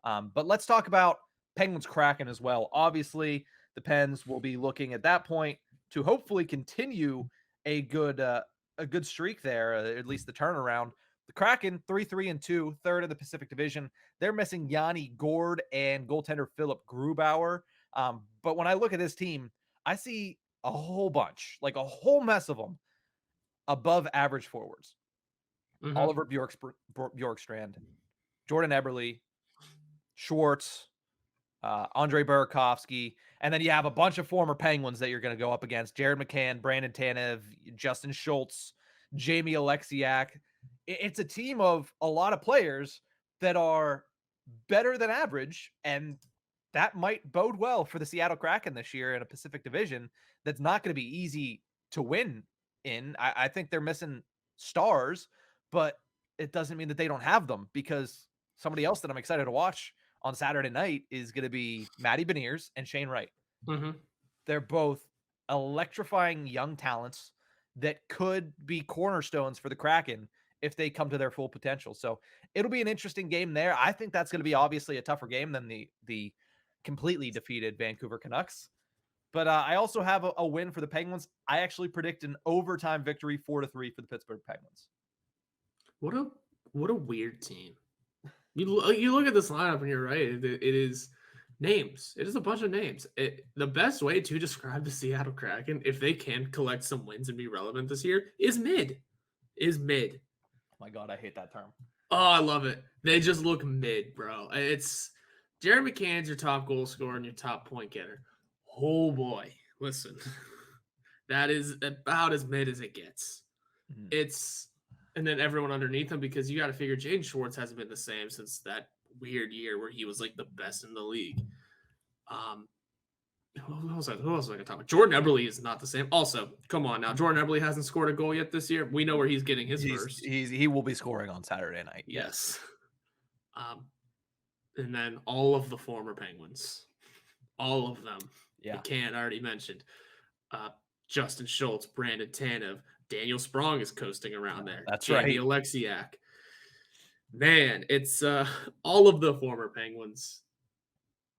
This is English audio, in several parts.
But let's talk about Penguins Kraken as well. Obviously, the Pens will be looking at that point to hopefully continue a good streak there, at least the turnaround. The Kraken 3-3-2, third in the Pacific Division. They're missing Yanni Gord and goaltender Philip Grubauer. But when I look at this team, I see a whole bunch, like a whole mess of them, above average forwards. Oliver Bjorkstrand, Jordan Eberle, Schwartz, Andre Burakovsky, and then you have a bunch of former Penguins that you're going to go up against: Jared McCann, Brandon Tanev, Justin Schultz, Jamie Alexiak. It's a team of a lot of players that are better than average, and that might bode well for the Seattle Kraken this year in a Pacific Division that's not going to be easy to win in. I think they're missing stars, but it doesn't mean that they don't have them, because somebody else that I'm excited to watch on Saturday night is going to be Matty Beniers and Shane Wright. They're both electrifying young talents that could be cornerstones for the Kraken if they come to their full potential. So it'll be an interesting game there. I think that's going to be obviously a tougher game than the completely defeated Vancouver Canucks. But I also have a win for the Penguins. I actually predict an overtime victory, 4-3 for the Pittsburgh Penguins. What a weird team. You look at this lineup and you're right. It is names. It is a bunch of names. The best way to describe the Seattle Kraken, if they can collect some wins and be relevant this year, is mid. Oh my God, I hate that term. Oh, I love it. They just look mid, bro. It's Jared McCann's your top goal scorer and your top point getter. Oh boy, listen, that is about as mid as it gets. And then everyone underneath him, because you got to figure Jaden Schwartz hasn't been the same since that weird year where he was like the best in the league. Who else I can talk about? Jordan Eberle is not the same. Also, come on now, Jordan Eberle hasn't scored a goal yet this year. We know where he's getting his first. He will be scoring on Saturday night. Yes. And then all of the former Penguins, all of them. Yeah, McCann already mentioned. Justin Schultz, Brandon Tanev, Daniel Sprong is coasting around there. That's Jamie right. Alexiak. Man, it's all of the former Penguins,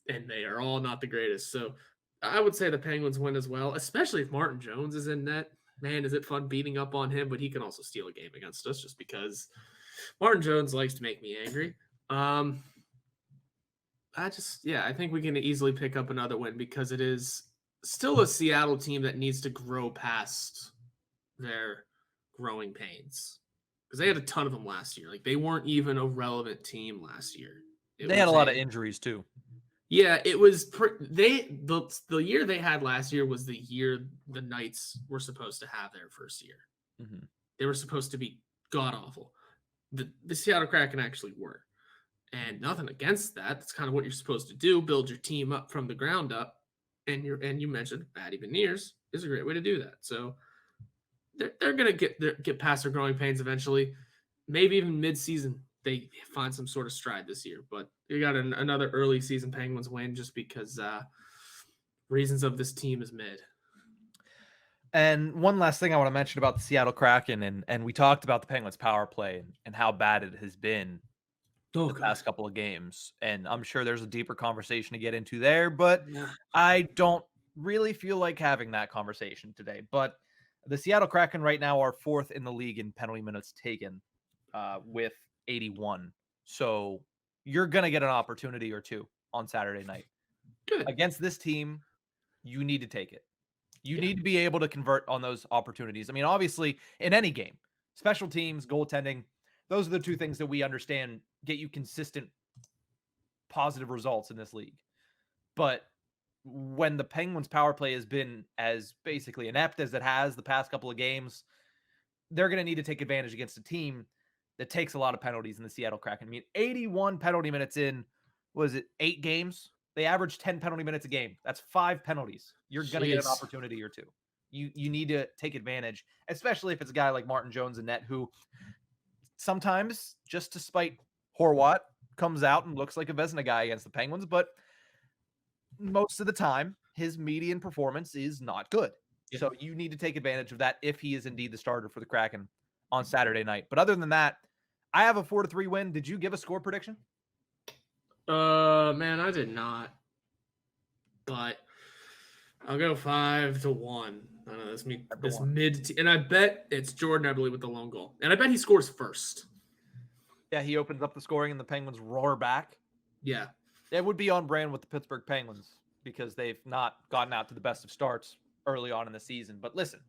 and they are all not the greatest. So I would say the Penguins win as well, especially if Martin Jones is in net. Man, is it fun beating up on him, but he can also steal a game against us just because Martin Jones likes to make me angry. I think we can easily pick up another win because it is still a Seattle team that needs to grow past their growing pains, because they had a ton of them last year. Like, they weren't even a relevant team last year. They had a lot of injuries too. Yeah, it was the year they had last year was the year the Knights were supposed to have their first year. They were supposed to be god awful. The Seattle Kraken actually were. And nothing against that. That's kind of what you're supposed to do, build your team up from the ground up. And you mentioned Matty Beniers is a great way to do that. So they're going to get past their growing pains eventually. Maybe even mid-season they find some sort of stride this year. But you got another early season Penguins win just because reasons of this team is mid. And one last thing I want to mention about the Seattle Kraken, and we talked about the Penguins power play and how bad it has been the past couple of games. And I'm sure there's a deeper conversation to get into there, but I don't really feel like having that conversation today. But the Seattle Kraken right now are fourth in the league in penalty minutes taken with 81. So you're going to get an opportunity or two on Saturday night. Against this team, you need to take it. You need to be able to convert on those opportunities. I mean, obviously, in any game, special teams, goaltending, those are the two things that we understand get you consistent positive results in this league. But when the Penguins power play has been as basically inept as it has the past couple of games, they're going to need to take advantage against a team that takes a lot of penalties in the Seattle Kraken. I mean, 81 penalty minutes in, was it 8 games? They average 10 penalty minutes a game. That's 5 penalties. You're going to get an opportunity or two. You need to take advantage, especially if it's a guy like Martin Jones in net, who sometimes, just to spite Horwat, comes out and looks like a Vezina guy against the Penguins, but most of the time, his median performance is not good. Yeah. So you need to take advantage of that if he is indeed the starter for the Kraken on Saturday night. But other than that, I have a 4-3 win. Did you give a score prediction? Man, I did not. But I'll go 5-1. I don't know, this mid, and I bet it's Jordan Eberle with the lone goal, and I bet he scores first. Yeah, he opens up the scoring, and the Penguins roar back. Yeah, it would be on brand with the Pittsburgh Penguins because they've not gotten out to the best of starts early on in the season. But listen,